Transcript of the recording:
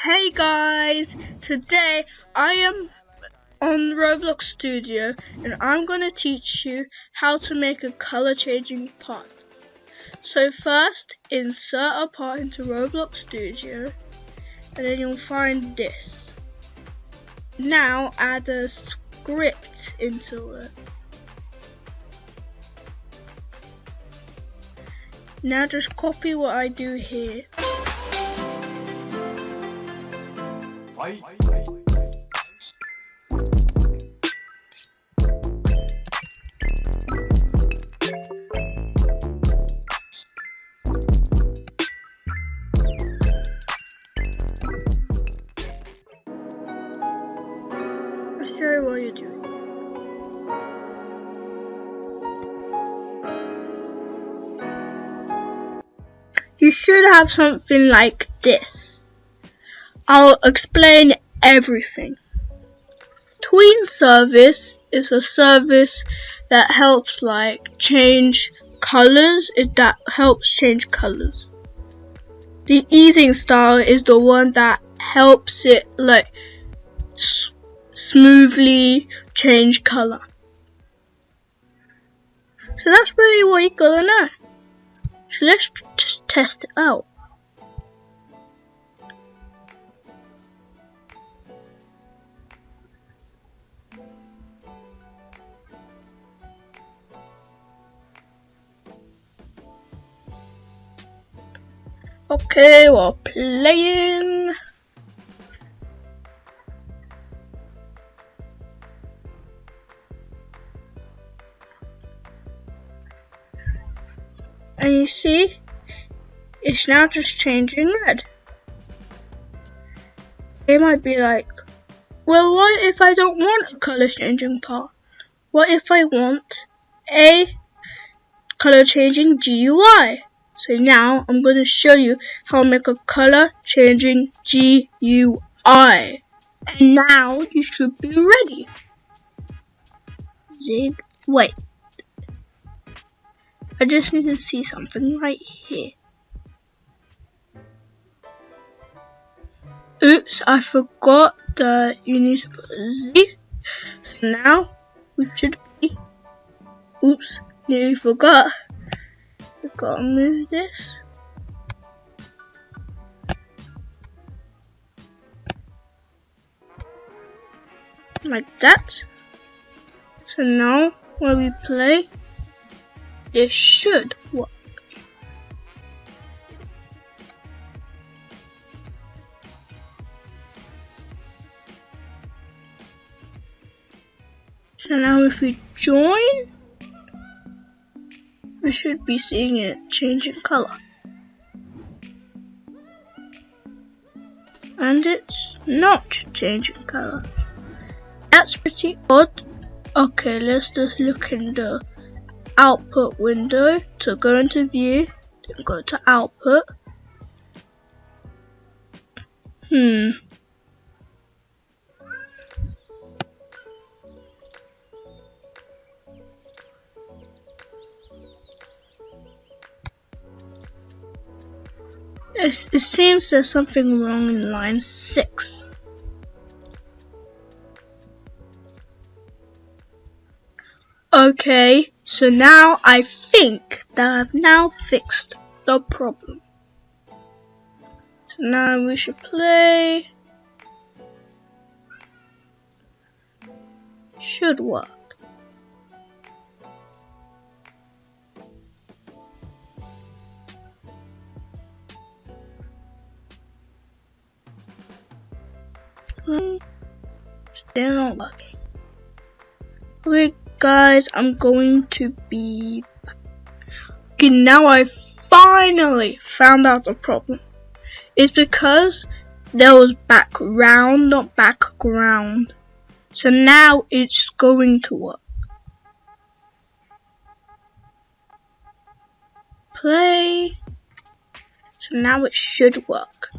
Hey guys, today I am on Roblox Studio and I'm going to teach you how to make a color changing part. So first, insert a part into Roblox Studio and then you'll find this. Now add a script into it. Now just copy what I do here. I'll show you what you're doing. You should have something like this. I'll explain everything. Tween service is a service that helps change colors. That helps change colors. The easing style is the one that helps it smoothly change color. So that's really what you gotta know. So let's just test it out. Okay, we're playing. And you see, it's now just changing red. It might be like, well, what if I don't want a color changing part? What if I want a color changing GUI? So now I'm going to show you how to make a color changing GUI. And now you should be ready. Wait. I just need to see something right here. Oops, I forgot that you need to put a Z. So now we should be. Oops, nearly forgot. We gotta move this. Like that. So now when we play, it should work. So now if we join, we should be seeing it changing color. And it's not changing color. That's pretty odd. Okay, let's just look in the output window. So go into view, then go to output. It seems there's something wrong in line 6. Okay, so now I think that I've now fixed the problem. So now we should play. Should work. Still not working. Okay guys, I'm going to be back. Okay, now I finally found out the problem. It's because there was background, not background. So now it's going to work. Play. So now it should work.